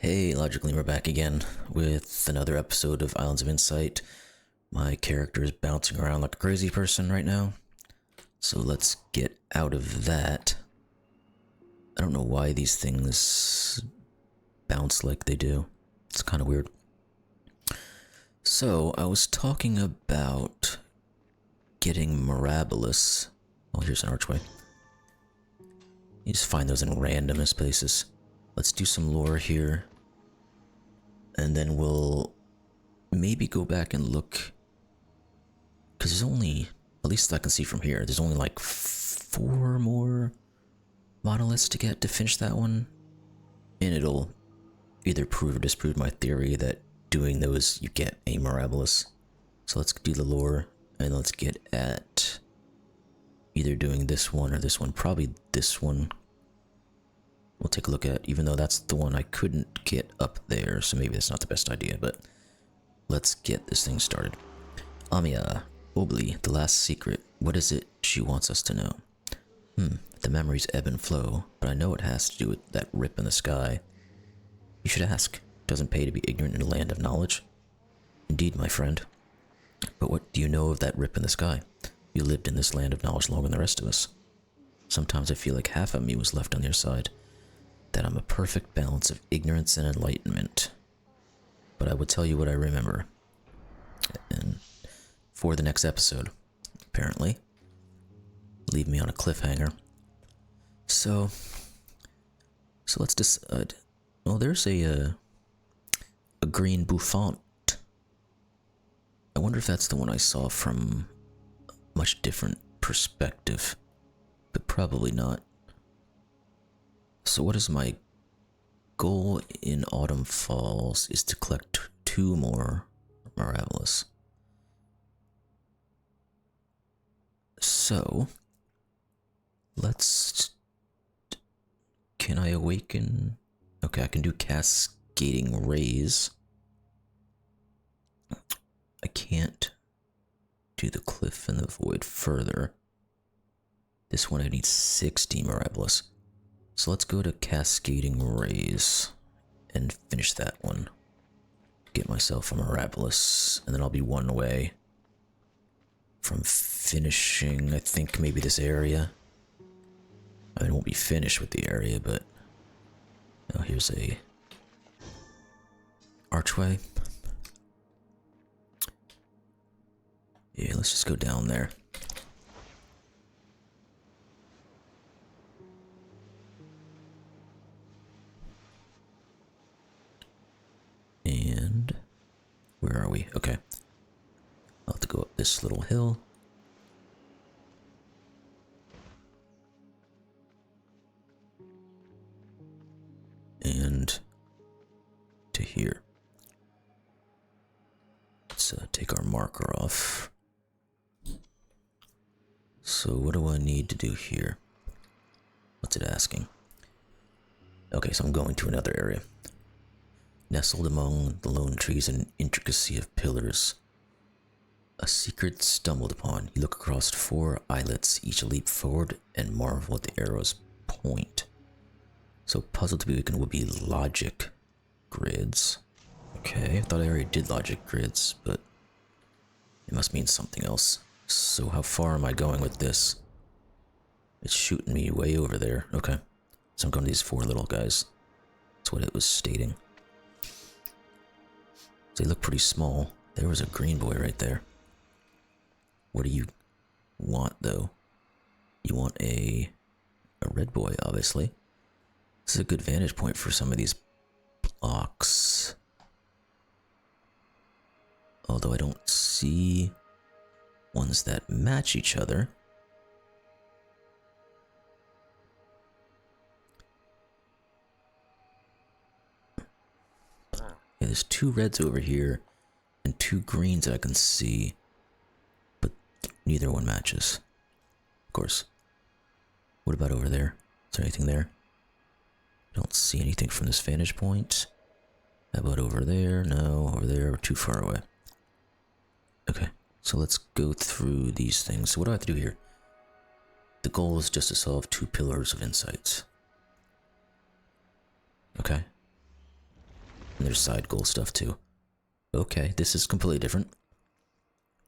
Hey, Logically, we're back again with another episode of Islands of Insight. My character is bouncing around like a crazy person right now, so let's get out of that. I don't know why these things bounce like they do. It's kind of weird. So, I was talking about getting Mirabilis. Oh, here's an archway. You just find those in randomest places. Let's do some lore here. And then we'll maybe go back and look. Because there's only, at least I can see from here, there's only like 4 more monoliths to get to finish that one. And it'll either prove or disprove my theory that doing those, you get a Mirabilis. So let's do the lore, and let's get at either doing this one or this one. Probably this one. We'll take a look at, even though that's the one I couldn't get up there, so maybe that's not the best idea, but let's get this thing started. Amia, Obli, the last secret. What is it she wants us to know? The memories ebb and flow, but I know it has to do with that rip in the sky. You should ask. It doesn't pay to be ignorant in a land of knowledge. Indeed, my friend. But what do you know of that rip in the sky? You lived in this land of knowledge longer than the rest of us. Sometimes I feel like half of me was left on your side. That I'm a perfect balance of ignorance and enlightenment. But I will tell you what I remember. And for the next episode, apparently. Leave me on a cliffhanger. So let's decide. Well, there's a green bouffant. I wonder if that's the one I saw from a much different perspective. But probably not. So what is my goal in Autumn Falls is to collect 2 more Mirabilis. So, can I awaken? Okay, I can do cascading rays. I can't do the cliff and the void further. This one I need 60 Mirabilis. So let's go to Cascading Rays and finish that one. Get myself a Mirabilis, and then I'll be one away from finishing, I think, maybe this area. I mean, it won't be finished with the area, but oh, here's a archway. Yeah, let's just go down there. And where are we? Okay. I'll have to go up this little hill. And to here. Let's take our marker off. So what do I need to do here? What's it asking? Okay, so I'm going to another area. Nestled among the lone trees and intricacy of pillars. A secret stumbled upon. You look across 4 islets, each leap forward and marvel at the arrow's point. So puzzle to be weakened would be logic grids. Okay, I thought I already did logic grids, but it must mean something else. So how far am I going with this? It's shooting me way over there. Okay, so I'm going to these 4 little guys. That's what it was stating. They look pretty small. There was a green boy right there. What do you want, though? You want a red boy, obviously. This is a good vantage point for some of these blocks. Although I don't see ones that match each other. Yeah, there's 2 reds over here and 2 greens that I can see, but neither one matches. Of course. What about over there? Is there anything there? I don't see anything from this vantage point. How about over there? No, over there, we're too far away. Okay, so let's go through these things. So what do I have to do here? The goal is just to solve 2 pillars of insights. Okay. And there's side goal stuff too. Okay, this is completely different.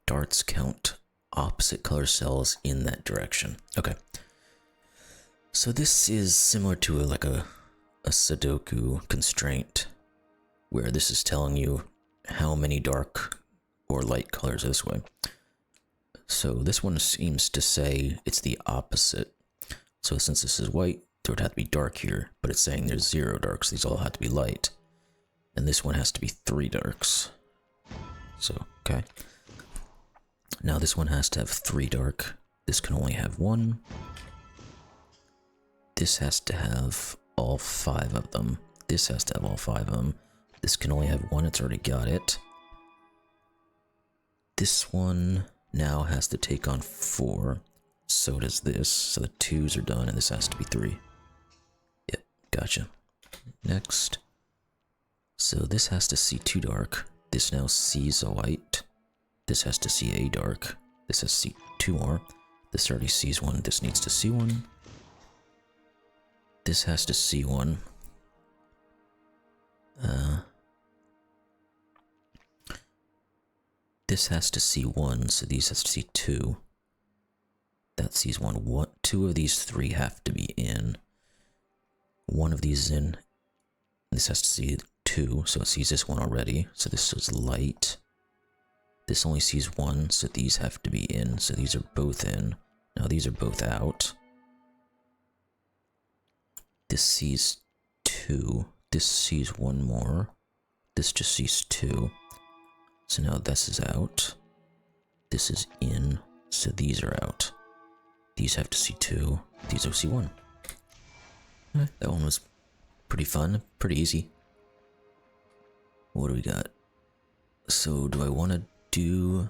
Darts count opposite color cells in that direction. Okay. So this is similar to like a Sudoku constraint, where this is telling you how many dark or light colors are this way. So this one seems to say it's the opposite. So since this is white, there would have to be dark here, but it's saying there's 0 darks. These all have to be light. And this one has to be 3 darks. So, okay. Now this one has to have 3 dark. This can only have 1. This has to have all 5 of them. This has to have all 5 of them. This can only have 1, it's already got it. This one now has to take on 4. So does this. So the 2s are done, and this has to be 3. Yep, gotcha. Next. So this has to see 2 dark. This now sees a light. This has to see a dark. This has to see 2 more. This already sees 1. This needs to see 1. This has to see 1. This has to see 1, so these has to see 2. That sees 1. 2 of these 3 have to be in. 1 of these is in. This has to see 2, so it sees this one already. So this is light. This only sees 1, so these have to be in. So these are both in. Now these are both out. This sees 2. This sees 1 more. This just sees 2. So now this is out. This is in. So these are out. These have to see 2. These will see 1. That one was pretty fun. Pretty easy. What do we got? So do I want to do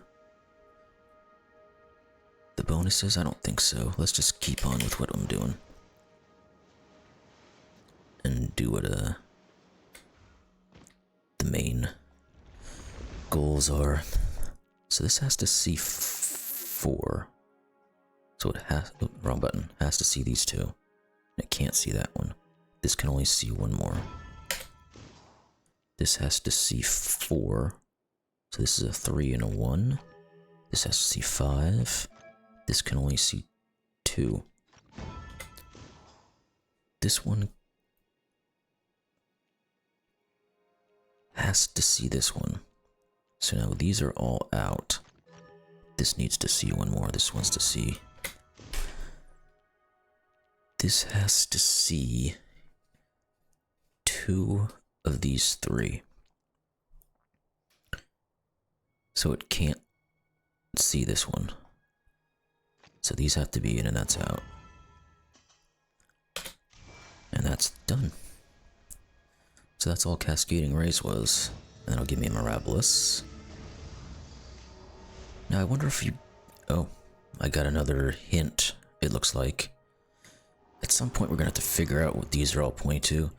the bonuses? I don't think so. Let's just keep on with what I'm doing. And do what the main goals are. So this has to see 4. So it has, oh, wrong button, has to see these 2. It can't see that one. This can only see 1 more. This has to see 4. So this is a 3 and a 1. This has to see 5. This can only see 2. This one has to see this one. So now these are all out. This needs to see 1 more. This wants to see. This has to see 2 of these 3. So it can't see this one. So these have to be in and that's out. And that's done. So that's all Cascading Rays was. And that'll give me a Mirabilis. Now I wonder if you... Oh, I got another hint, it looks like. At some point we're gonna have to figure out what these are all pointing to.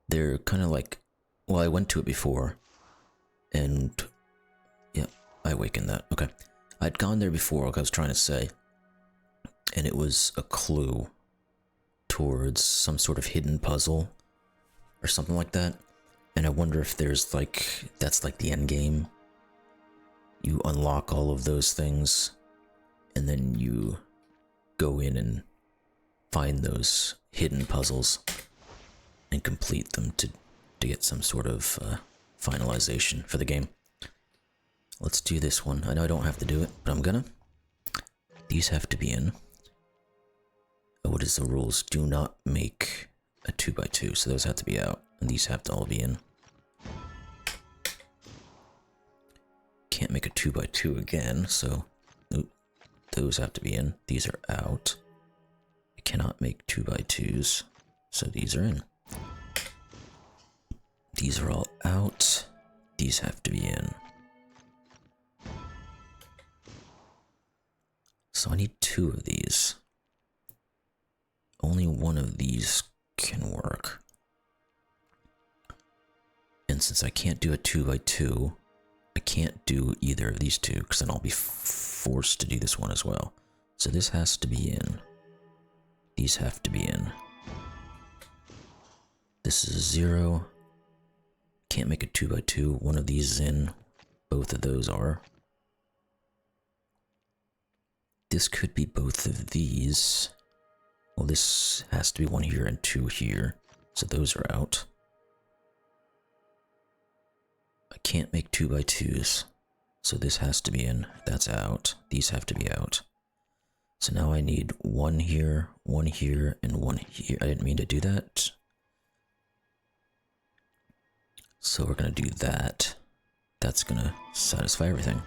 They're kind of like... Well, I went to it before. And... Yeah, I awakened that. Okay. I'd gone there before, like I was trying to say. And it was a clue towards some sort of hidden puzzle. Or something like that. And I wonder if there's like... That's like the end game. You unlock all of those things. And then you go in and find those hidden puzzles. And complete them to get some sort of finalization for the game. Let's do this one. I know I don't have to do it, but I'm gonna. These have to be in. What is the rules? Do not make a 2x2, so those have to be out. And these have to all be in. Can't make a 2x2 again, so those have to be in. These are out. I cannot make 2x2s, so these are in. These are all out. These have to be in. So I need 2 of these. Only 1 of these can work. And since I can't do a 2x2, I can't do either of these 2, because then I'll be forced to do this one as well. So this has to be in. These have to be in. This is a 0. can't make a 2x2. One of these is in. Both of those are. This could be both of these. Well, this has to be one here and two here. So those are out. I can't make 2x2s. So this has to be in. That's out. These have to be out. So now I need one here, and one here. I didn't mean to do that. So we're gonna do that. That's gonna satisfy everything.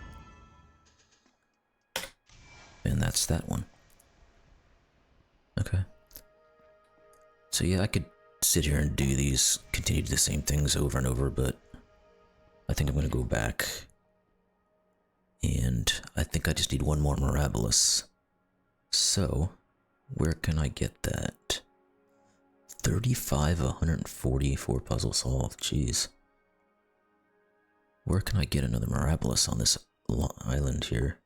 And that's that one. Okay. So yeah, I could sit here and do these, continue to do the same things over and over, but I think I'm gonna go back. And I think I just need one more Mirabilis. So, where can I get that? 35, 144 puzzle solved, jeez. Where can I get another Mirabilis on this island here?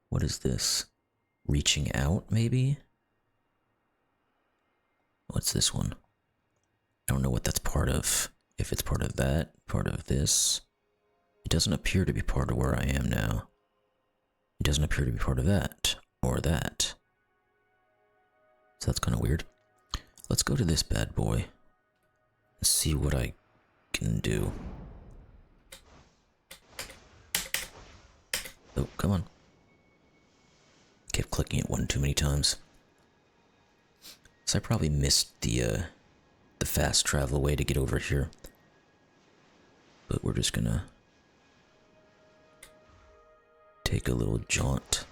What is this? Reaching out, maybe? What's this one? I don't know what that's part of. If it's part of that, part of this. It doesn't appear to be part of where I am now. It doesn't appear to be part of that, or that. So that's kind of weird. Let's go to this bad boy and see what I can do. Oh, come on. Kept clicking it one too many times. So I probably missed the fast travel way to get over here. But we're just gonna take a little jaunt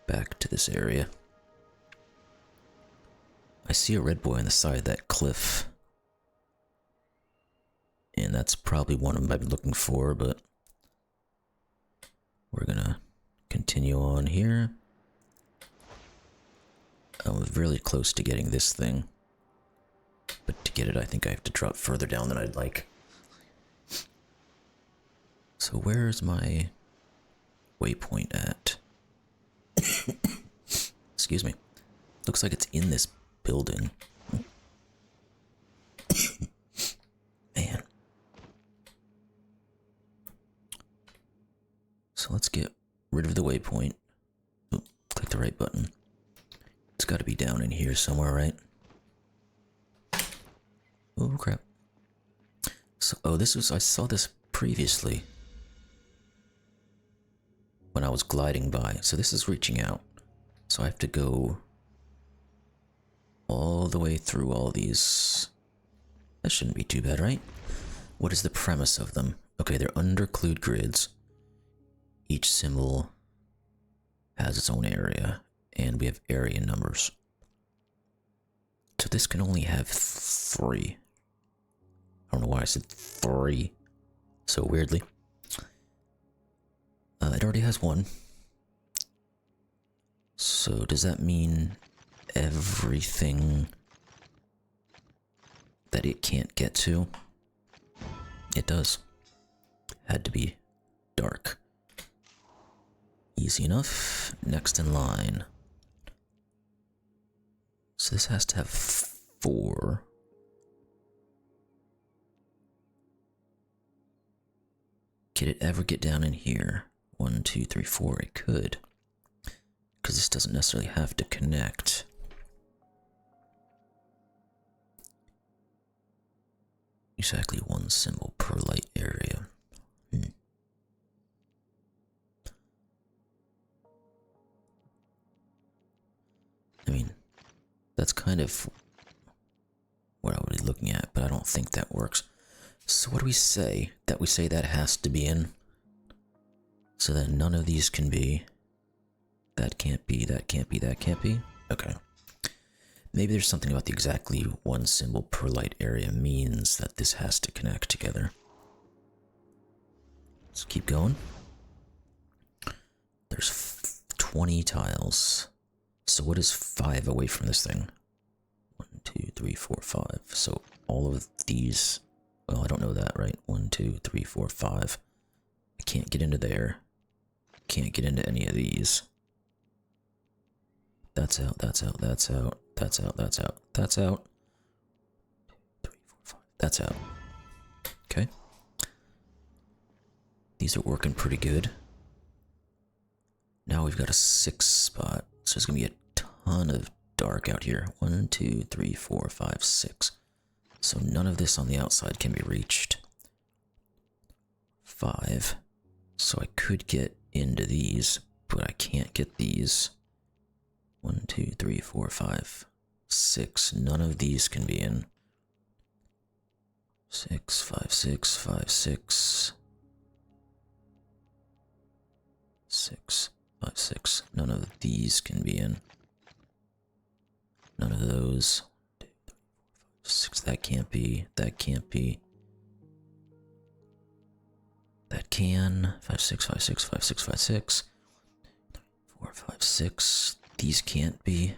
back to this area. I see a red boy on the side of that cliff. And that's probably one of them I've been looking for, but we're gonna continue on here. I'm really close to getting this thing. But to get it, I think I have to drop further down than I'd like. So where's my waypoint at? Excuse me. Looks like it's in this building. Man. So let's get rid of the waypoint. Oh, click the right button. It's got to be down in here somewhere, right? Oh crap. So, oh, this was, I saw this previously when I was gliding by. So this is reaching out. So I have to go all the way through all these. That shouldn't be too bad, right? What is the premise of them? Okay, they're underclued grids. Each symbol has its own area, and we have area numbers. So this can only have 3. I don't know why I said 3 so weirdly. It already has 1. So does that mean everything that it can't get to? It does. Had to be dark. Easy enough. Next in line. So this has to have 4. Could it ever get down in here? 1, 2, 3, 4. It could. Because this doesn't necessarily have to connect. Exactly 1 symbol per light area. I mean, that's kind of what I would be looking at, but I don't think that works. So what do we say? That we say that has to be in? So that none of these can be. That can't be, that can't be, that can't be? Okay. Maybe there's something about the exactly 1 symbol per light area means that this has to connect together. Let's keep going. There's 20 tiles. So what is 5 away from this thing? 1, 2, 3, 4, 5. So all of these, well, I don't know that, right? 1, 2, 3, 4, 5. I can't get into there. Can't get into any of these. That's out, that's out, that's out. that's out, that's out, that's out. 3, 4, 5, that's out. Okay. These are working pretty good. Now we've got a 6 spot, so there's gonna be a ton of dark out here. 1, 2, 3, 4, 5, 6. So none of this on the outside can be reached. 5. So I could get into these, but I can't get these. 1, 2, 3, 4, 5, 6. None of these can be in. 6, 5, 6, 5, 6. 6, 5, 6. None of these can be in. None of those. 2, 3, 4, 5, 6. That can't be. That can't be. That can. 5, 6, 5, 6, 5, 6, 5, 6. 4, 5, 6. These can't be.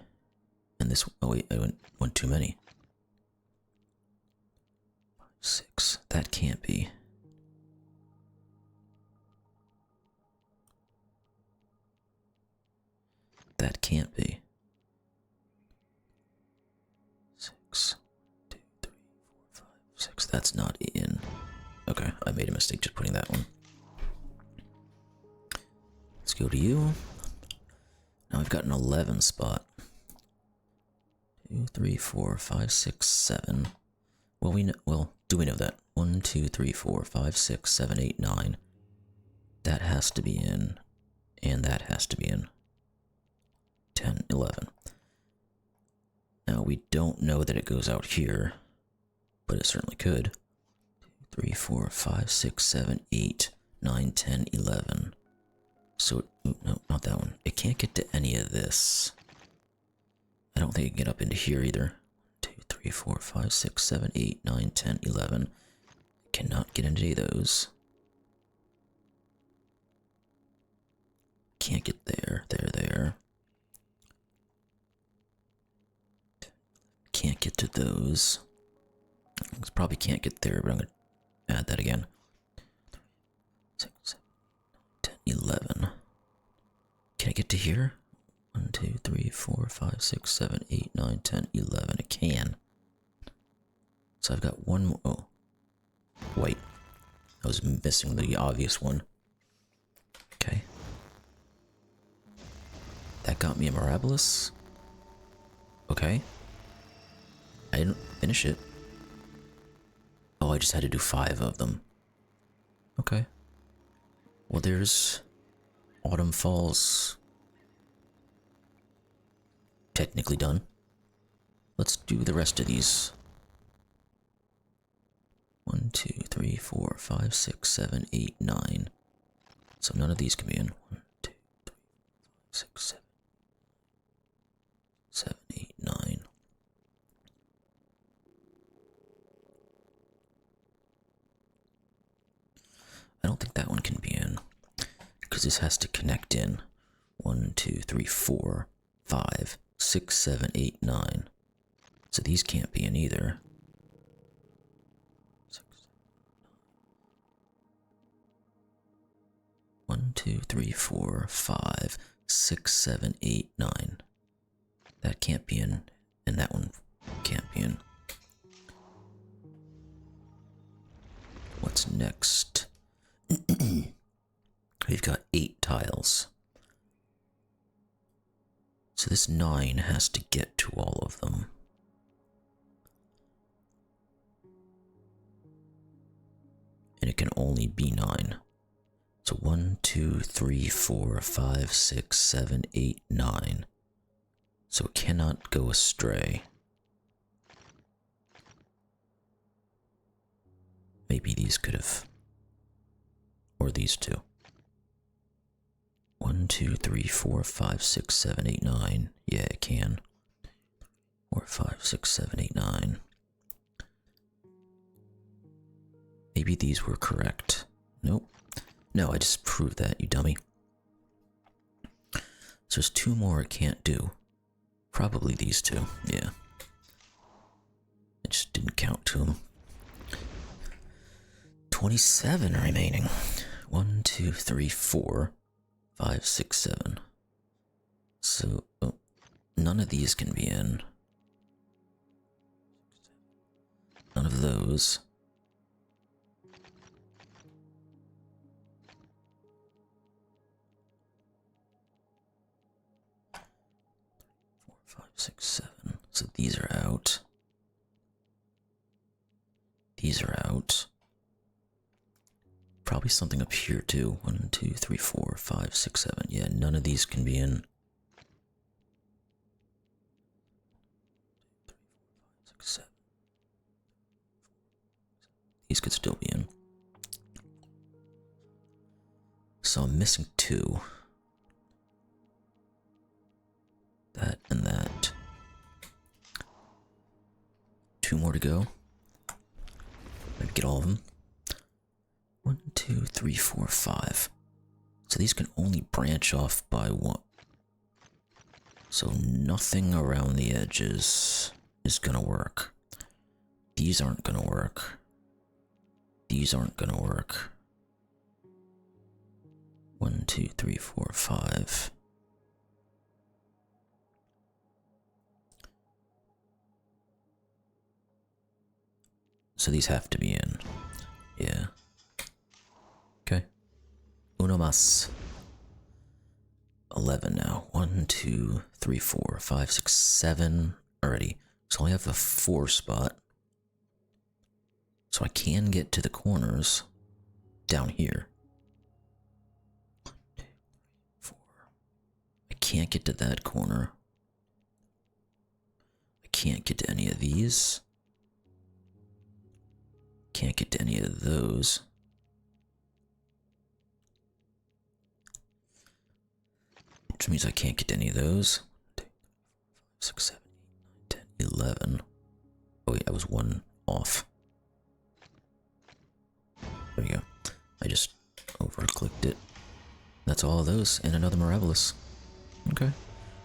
And this. Oh, wait, I went too many. 5, 6. That can't be. That can't be. 6, 2, 3, 4, 5, 6. That's not in. Okay, I made a mistake just putting that one. Let's go to you. Now I've got an 11 spot. 2, 3, 4, 5, 6, 7. Well, do we know that? 1, 2, 3, 4, 5, 6, 7, 8, 9. That has to be in, and that has to be in. 10, 11. Now we don't know that it goes out here, but it certainly could. 2, 3, 4, 5, 6, 7, 8, 9, 10, 11. So, no, not that one. It can't get to any of this. I don't think it can get up into here either. 2, 3, 4, 5, 6, 7, 8, 9, 10, 11. Cannot get into any of those. Can't get there, there. Can't get to those. Probably can't get there, but I'm going to add that again. 6, 7, 10, 11. Can I get to here? 1, 2, 3, 4, 5, 6, 7, 8, 9, 10, 11. It can. So I've got one more. Oh. Wait. I was missing the obvious one. Okay. That got me a Mirabilis. Okay. I didn't finish it. Oh, I just had to do 5 of them. Okay. Well, there's Autumn Falls. Technically done. Let's do the rest of these. 1, 2, 3, 4, 5, 6, 7, 8, 9. So none of these can be in. 1, 2, 3, 6, 7, 7, 8, 9. I don't think that one can be in, because this has to connect in. 1, 2, 3, 4, 5, 6, 7, 8, 9. So these can't be in either. 6, 1, 2, 3, 4, 5, 6, 7, 8, 9. That can't be in, and that one can't be in. What's next? We've got 8 tiles. So this 9 has to get to all of them. And it can only be 9. So 1, 2, 3, 4, 5, 6, 7, 8, 9. So it cannot go astray. Maybe these could have. Or these two. 1, 2, 3, 4, 5, 6, 7, 8, 9. Yeah, it can. 4, 5, 6, 7, 8, 9. Maybe these were correct. Nope. No, I just proved that, you dummy. So there's 2 more it can't do. Probably these 2, yeah. I just didn't count to them. 27 remaining. 1, 2, 3, 4, 5, 6, 7. So, oh, none of these can be in. those. Four, five, six, seven. So these are out. These are out. Probably something up here too. 1, 2, 3, 4, 5, 6, 7. Yeah, none of these can be in. 6, 7. These could still be in. So I'm missing 2. That and that. 2 more to go. I'd get all of them. 1, 2, 3, 4, 5. So these can only branch off by 1. So nothing around the edges is gonna work. These aren't gonna work. These aren't gonna work. 1, 2, 3, 4, 5. So these have to be in. Yeah. Okay. Uno mas. 11 now. 1, 2, 3, 4, 5, 6, 7 already. So I have a 4 spot. So I can get to the corners down here. 1, 2, 3, 4. I can't get to that corner. I can't get to any of these. Can't get to any of those. Which means I can't get to any of those. 2, 3, 4, 5, 6, 7, 8, 9, 10, 11. Oh yeah, I was 1 off. There we go. I just over-clicked it. That's all of those, and another Mirabilis. Okay.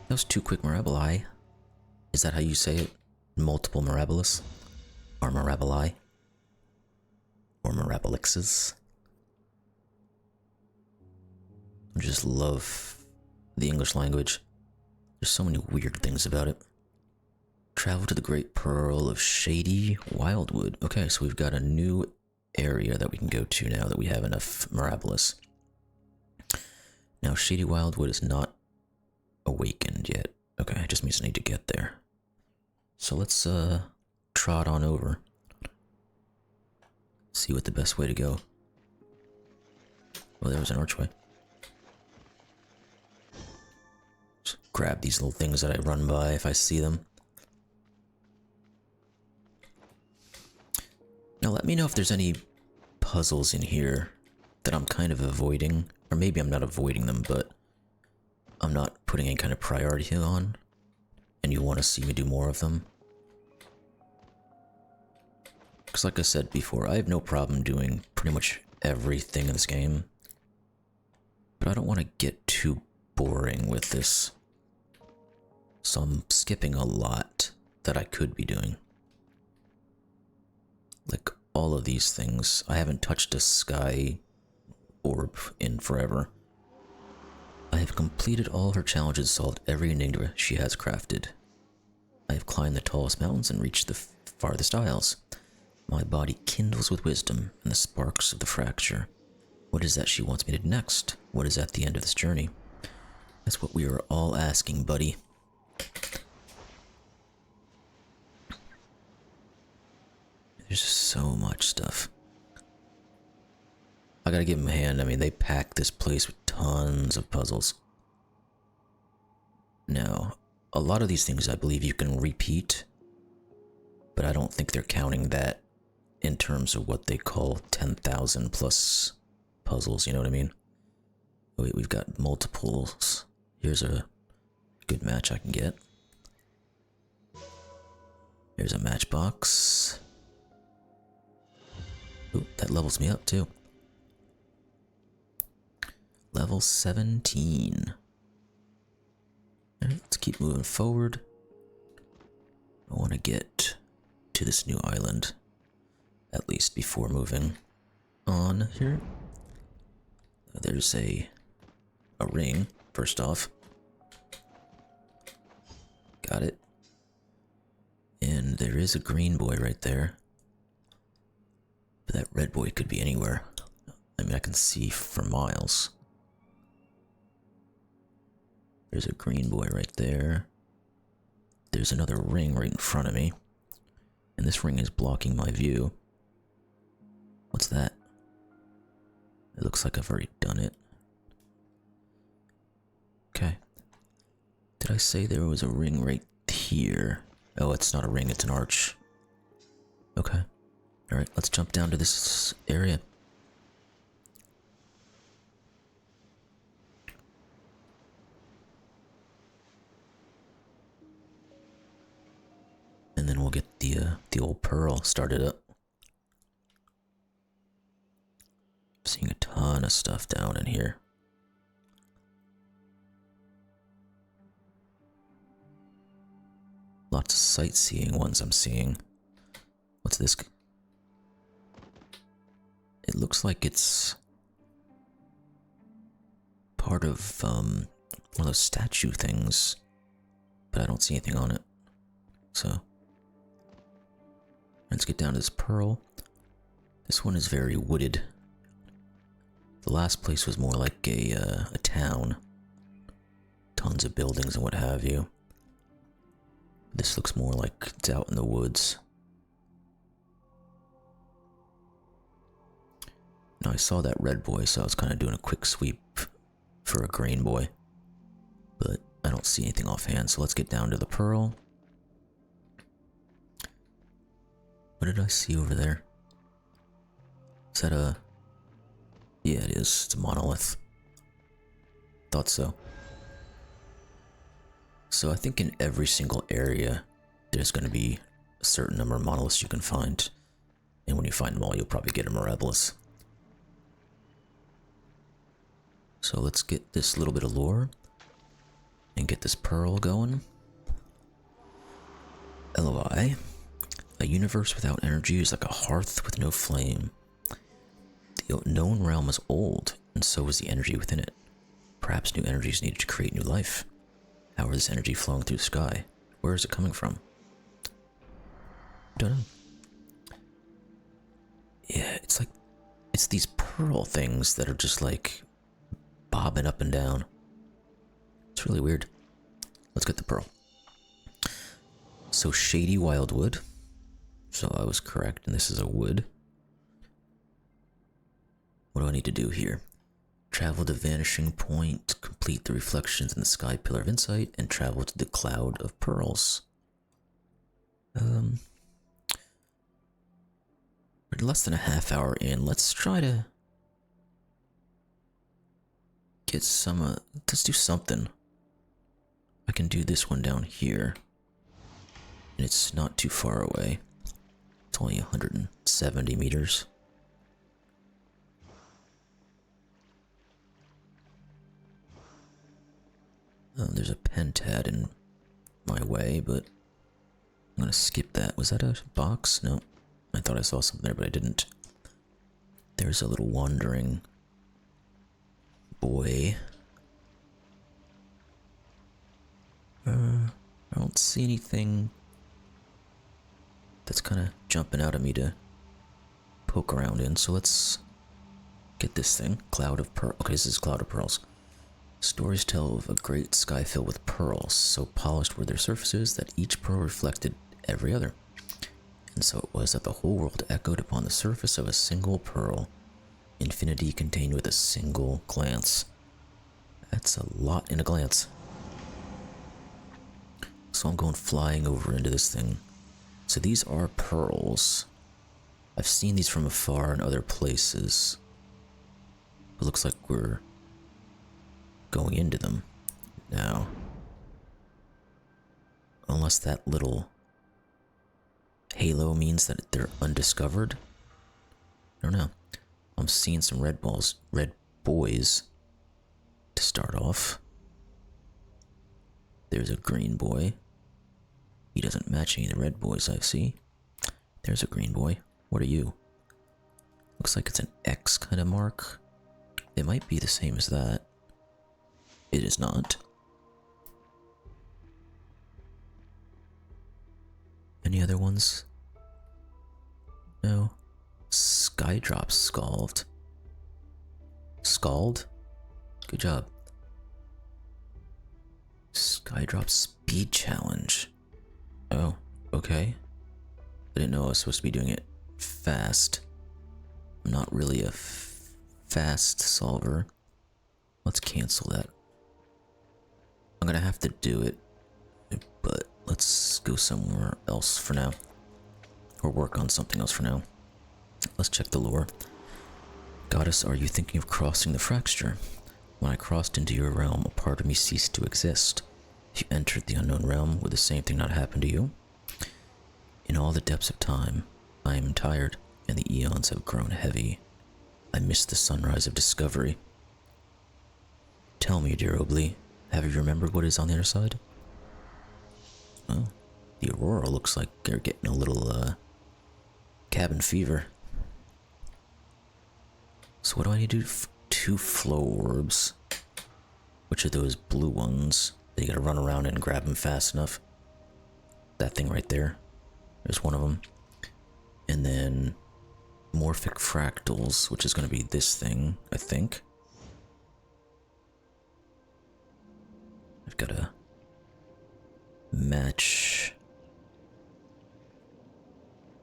That was 2 quick Mirabili. Is that how you say it? Multiple Mirabilis? Or Mirabili? Or Mirabilixes? I just love the English language. There's so many weird things about it. Travel to the Great Pearl of Shady, Wildwood. Okay, so we've got a new area that we can go to now that we have enough Mirabilis. Now, Shady Wildwood is not awakened yet. Okay, it just means I need to get there. So let's trot on over. See what the best way to go. Oh, there was an archway. Just grab these little things that I run by if I see them. Now let me know if there's any puzzles in here that I'm kind of avoiding. Or maybe I'm not avoiding them, but I'm not putting any kind of priority on. And you want to see me do more of them. Because like I said before, I have no problem doing pretty much everything in this game. But I don't want to get too boring with this. So I'm skipping a lot that I could be doing. Like all of these things. I haven't touched a sky orb in forever. I have completed all her challenges, solved every enigma she has crafted. I have climbed the tallest mountains and reached the farthest isles. My body kindles with wisdom and the sparks of the fracture. What is that she wants me to do next? What is at the end of this journey? That's what we are all asking, buddy. There's just so much stuff. I gotta give them a hand. I mean, they pack this place with tons of puzzles. Now, a lot of these things I believe you can repeat, but I don't think they're counting that in terms of what they call 10,000 plus puzzles, you know what I mean? Wait, we've got multiples. Here's a good match I can get. Here's a matchbox. Ooh, that levels me up too. Level 17. Alright, let's keep moving forward. I want to get to this new island, at least before moving on here. There's a ring, first off. Got it. And there is a green boy right there. But that red boy could be anywhere. I mean, I can see for miles. There's a green boy right there. There's another ring right in front of me. And this ring is blocking my view. What's that? It looks like I've already done it. Okay. Did I say there was a ring right here? Oh, it's not a ring, it's an arch. Okay. Alright, let's jump down to this area. And then we'll get the old pearl started up. Seeing a ton of stuff down in here. Lots of sightseeing ones I'm seeing. What's this? It looks like it's part of one of those statue things, but I don't see anything on it. So let's get down to this pearl. This one is very wooded. The last place was more like a town. Tons of buildings and what have you. This looks more like it's out in the woods. Now I saw that red boy, so I was kind of doing a quick sweep for a green boy. But I don't see anything offhand, so let's get down to the pearl. What did I see over there? Is that a... Yeah, it is. It's a monolith. Thought so. So I think in every single area, there's going to be a certain number of monoliths you can find. And when you find them all, you'll probably get a Mirabilis. So let's get this little bit of lore. And get this pearl going. LOI. A universe without energy is like a hearth with no flame. The known realm is old, and so is the energy within it. Perhaps new energy is needed to create new life. How is this energy flowing through the sky? Where is it coming from? Don't know. Yeah, it's like... It's these pearl things that are just like... bobbing up and down. It's really weird. Let's get the pearl. So, Shady Wildwood. So I was correct, and this is a wood. What do I need to do here? Travel to Vanishing Point, complete the reflections in the sky pillar of insight, and travel to the cloud of pearls. We're less than a half hour in. Let's try to get some, let's do something. I can do this one down here. And it's not too far away. It's only 170 meters. There's a pentad in my way, but I'm gonna skip that. Was that a box? No. I thought I saw something there, but I didn't. There's a little wandering boy. I don't see anything that's kind of jumping out at me to poke around in, so let's get this thing. Cloud of Pearl. Okay, this is Cloud of Pearls. Stories tell of a great sky filled with pearls, so polished were their surfaces that each pearl reflected every other. And so it was that the whole world echoed upon the surface of a single pearl, infinity contained with a single glance. That's a lot in a glance. So I'm going flying over into this thing. So these are pearls. I've seen these from afar in other places. It looks like we're going into them now. Unless that little halo means that they're undiscovered. I don't know. I'm seeing some red boys to start off. There's a green boy. He doesn't match any of the red boys I see. There's a green boy. What are you? Looks like it's an X kind of mark. It might be the same as that. It is not. Any other ones? No. Skydrop Scald. Scald? Good job. Skydrop Speed Challenge. Oh, okay. I didn't know I was supposed to be doing it fast. I'm not really a fast solver. Let's cancel that. I'm gonna have to do it, but let's go somewhere else for now. Or work on something else for now. Let's check the lore. Goddess, are you thinking of crossing the fracture? When I crossed into your realm, a part of me ceased to exist. If you entered the unknown realm, would the same thing not happen to you? In all the depths of time, I am tired, and the eons have grown heavy. I miss the sunrise of discovery. Tell me, dear Obli, have you remembered what is on the other side? Well, the Aurora looks like they're getting a little, cabin fever. So what do I need to do? 2 flow orbs. Which are those blue ones? That you gotta run around and grab them fast enough. That thing right there. There's one of them. And then morphic fractals, which is gonna be this thing, I think. I've gotta match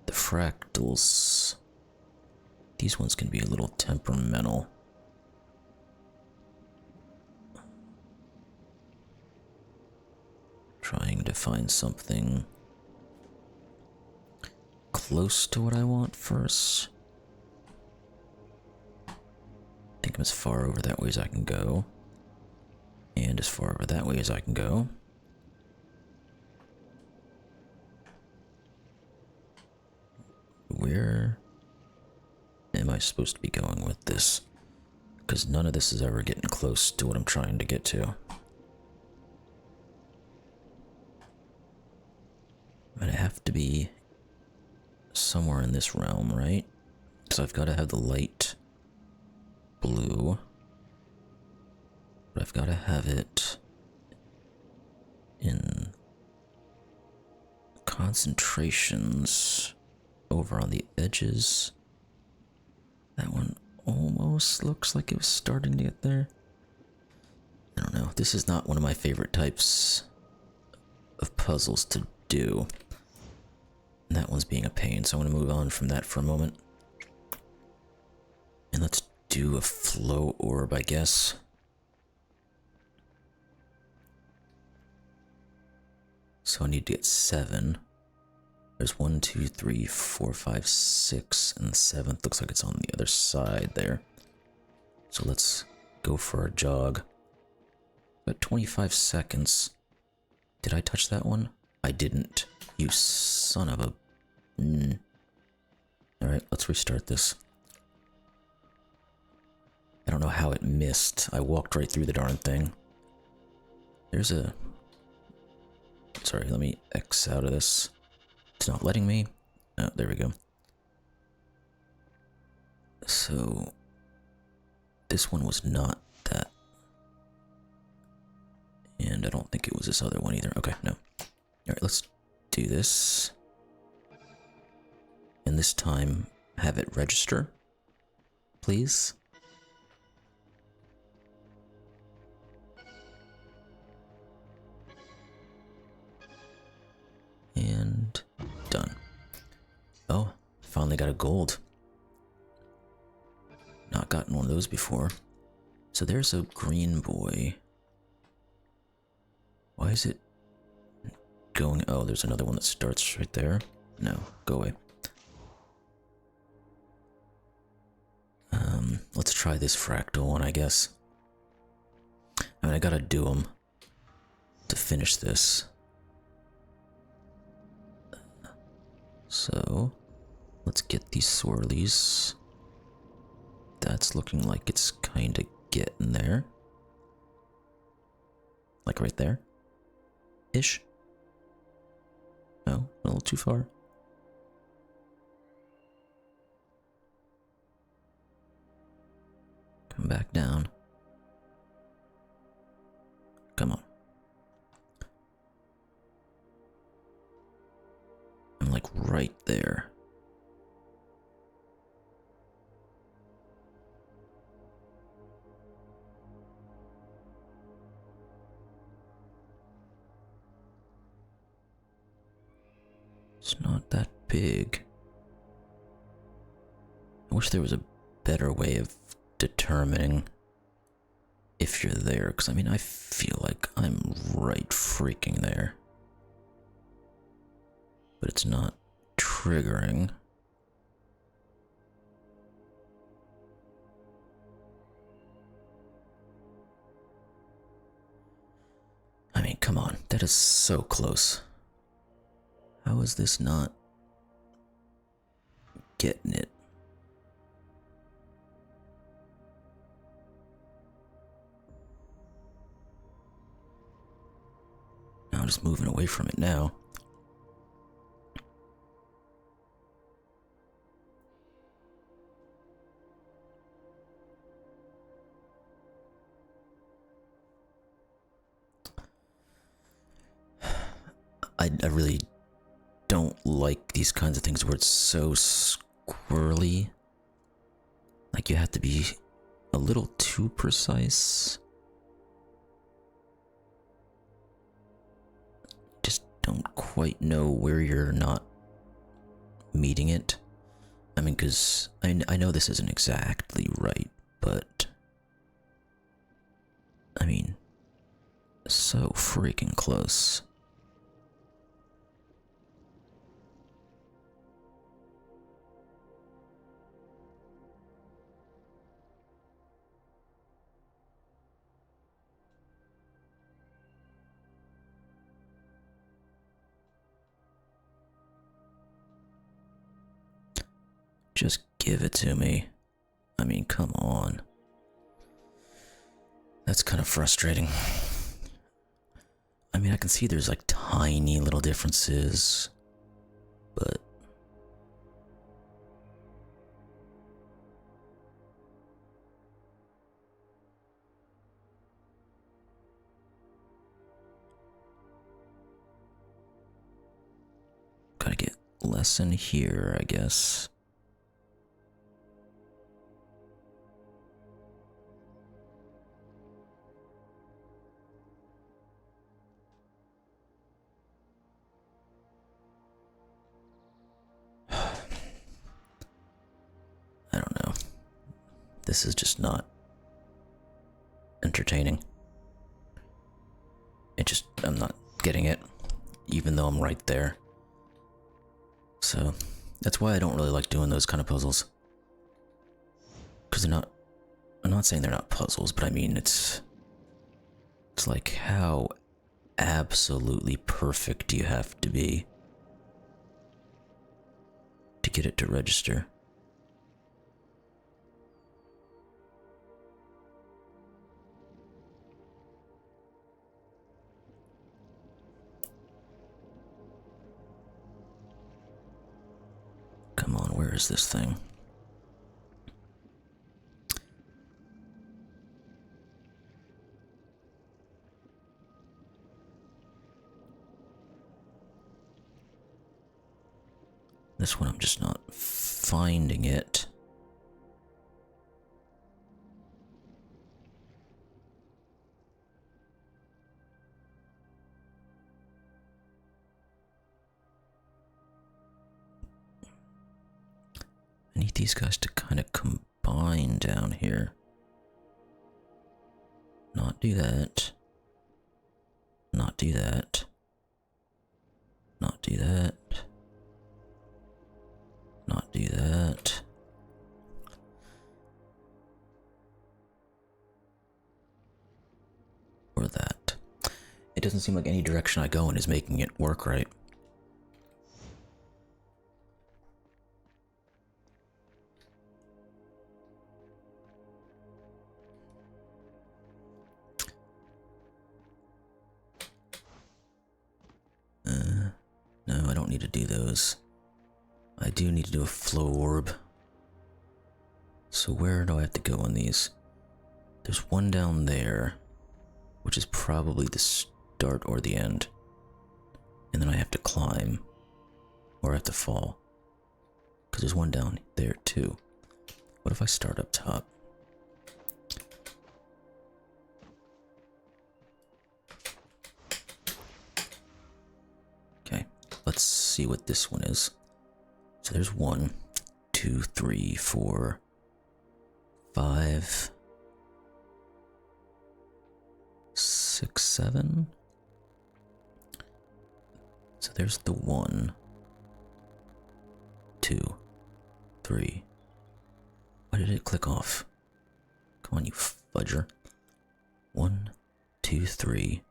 the fractals. These ones can be a little temperamental. Trying to find something close to what I want first. I think I'm as far over that way as I can go. And as far over that way as I can go. Where am I supposed to be going with this? Because none of this is ever getting close to what I'm trying to get to. But I have to be somewhere in this realm, right? So I've got to have the light blue. But I've got to have it in concentrations over on the edges. That one almost looks like it was starting to get there. I don't know. This is not one of my favorite types of puzzles to do. And that one's being a pain, so I'm going to move on from that for a moment. And let's do a flow orb, I guess. So I need to get 7. There's 1, 2, 3, 4, 5, 6, and the 7th looks like it's on the other side there. So let's go for a jog. About 25 seconds. Did I touch that one? I didn't. You son of a... Alright, let's restart this. I don't know how it missed. I walked right through the darn thing. There's a... Sorry, let me X out of this. It's not letting me. Oh, there we go. So... This one was not that. And I don't think it was this other one either. Okay, no. Alright, let's do this. And this time, have it register, please. And done. Oh, finally got a gold. Not gotten one of those before. So there's a green boy. Why is it going? Oh, there's another one that starts right there. No, go away. Let's try this fractal one, I guess. I mean, I gotta do them to finish this. So, let's get these swirlies. That's looking like it's kind of getting there. Like right there. Ish. No, a little too far. Come back down. Come on. I'm like right there. It's not that big. I wish there was a better way of determining if you're there, because I mean, I feel like I'm right freaking there. But it's not triggering. I mean, come on, that is so close. How is this not getting it? I'm just moving away from it now. I really don't like these kinds of things where it's so squirrely. Like you have to be a little too precise. Just don't quite know where you're not meeting it. I mean, because I know this isn't exactly right, but I mean, so freaking close. Just give it to me. I mean, come on. That's kind of frustrating. I mean, I can see there's like tiny little differences, but gotta get less in here, I guess. I don't know. This is just not entertaining. I'm not getting it, even though I'm right there. So, that's why I don't really like doing those kind of puzzles. Because I'm not saying they're not puzzles, but I mean, it's like, how absolutely perfect do you have to be to get it to register? Come on, where is this thing? This one I'm just not finding it. I need these guys to kind of combine down here. Not do that. Not do that. Not do that. Not do that. Or that. It doesn't seem like any direction I go in is making it work right. No, I don't need to do those. I do need to do a flow orb. So where do I have to go on these? There's one down there, which is probably the start or the end. And then I have to climb, or I have to fall. Because there's one down there too. What if I start up top? Okay, let's see what this one is. So there's 1, 2, 3, 4, 5, 6, 7. So there's the 1, 2, 3. Why did it click off? Come on, you fudger. 1, 2, 3,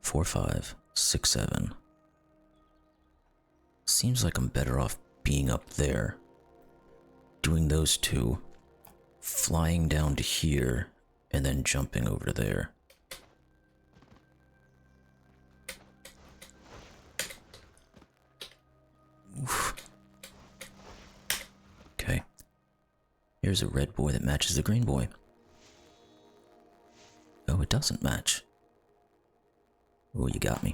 4, 5, 6, 7. Seems like I'm better off being up there, doing those 2, flying down to here, and then jumping over to there. Oof. Okay. Here's a red boy that matches the green boy. Oh, it doesn't match. Oh, you got me.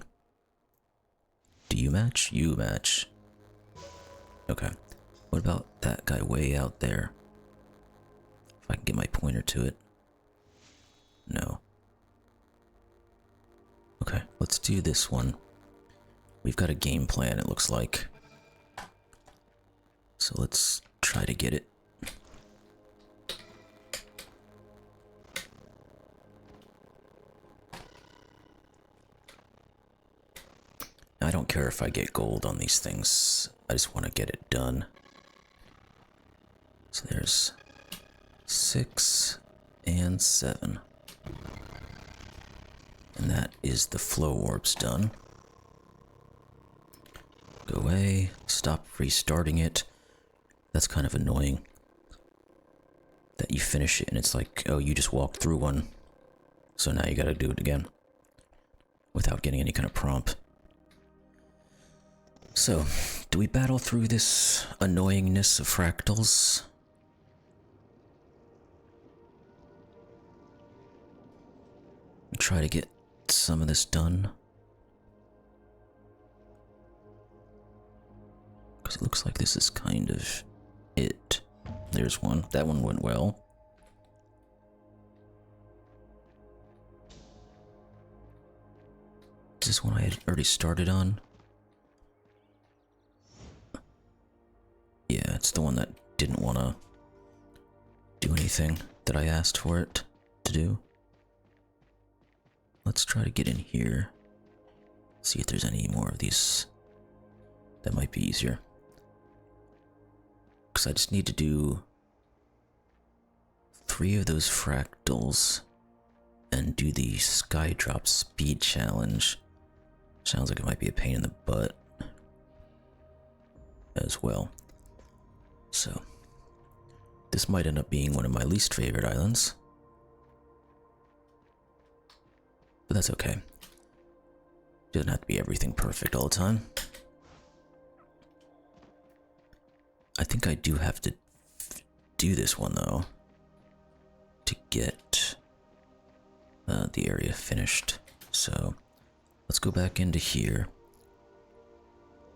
Do you match? You match. Okay. What about that guy way out there? If I can get my pointer to it. No. Okay, let's do this one. We've got a game plan, it looks like. So let's try to get it. I don't care if I get gold on these things. I just want to get it done. So there's 6 and 7. And that is the flow orbs done. Go away, stop restarting it. That's kind of annoying. That you finish it and it's like, oh, you just walked through one. So now you gotta do it again. Without getting any kind of prompt. So, do we battle through this annoyingness of fractals? Try to get some of this done. Because it looks like this is kind of it. There's one. That one went well. Is this one I had already started on? Yeah, it's the one that didn't want to do anything that I asked for it to do. Let's try to get in here. See if there's any more of these. That might be easier. Because I just need to do 3 of those fractals and do the sky drop speed challenge. Sounds like it might be a pain in the butt as well. So, this might end up being one of my least favorite islands. But that's okay. Doesn't have to be everything perfect all the time. I think I do have to do this one though to get the area finished. So let's go back into here.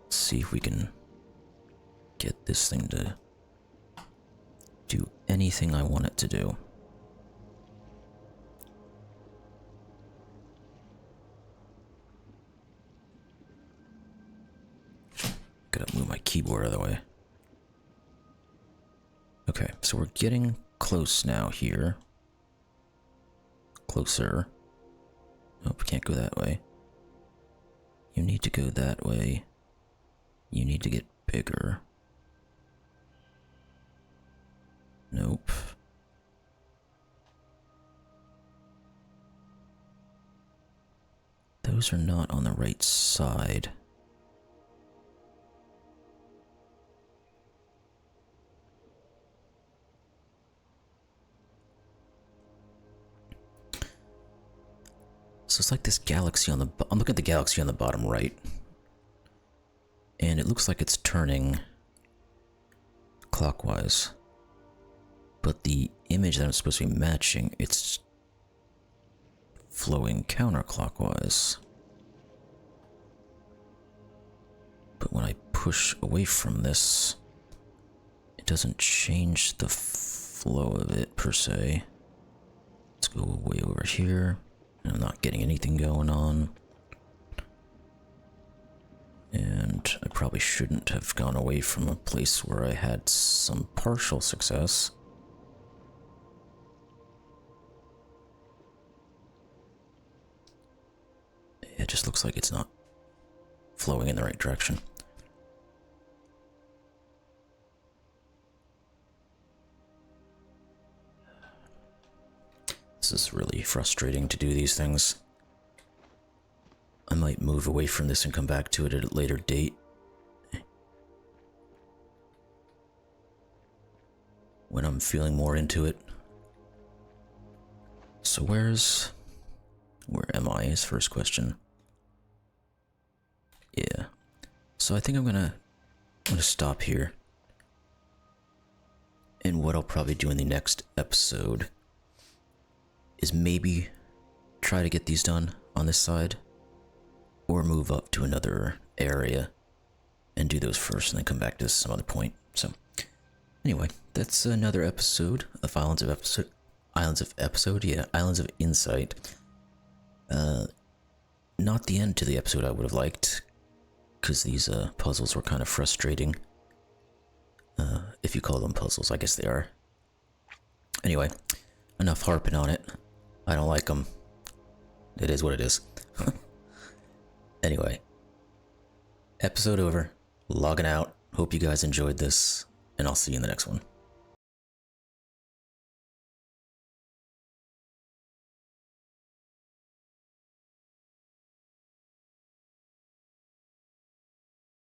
Let's see if we can get this thing to do anything I want it to do. Gotta move my keyboard out of the way. Okay, so we're getting close now here. Closer. Nope, can't go that way. You need to go that way. You need to get bigger. Nope. Those are not on the right side. So it's like this galaxy on the... I'm looking at the galaxy on the bottom right. And it looks like it's turning clockwise. But the image that I'm supposed to be matching, it's flowing counterclockwise. But when I push away from this, it doesn't change the flow of it per se. Let's go way over here. I'm not getting anything going on. And I probably shouldn't have gone away from a place where I had some partial success. It just looks like it's not flowing in the right direction. This is really frustrating to do these things. I might move away from this and come back to it at a later date. When I'm feeling more into it. So where am I is first question. Yeah. So I think I'm gonna stop here. And what I'll probably do in the next episode is maybe try to get these done on this side, or move up to another area and do those first and then come back to some other point. So anyway, that's another episode of Islands of Insight. Not the end to the episode I would have liked, because these puzzles were kind of frustrating. If you call them puzzles, I guess they are. Anyway, enough harping on it. I don't like them. It is what it is. Anyway, episode over. Logging out. Hope you guys enjoyed this, and I'll see you in the next one.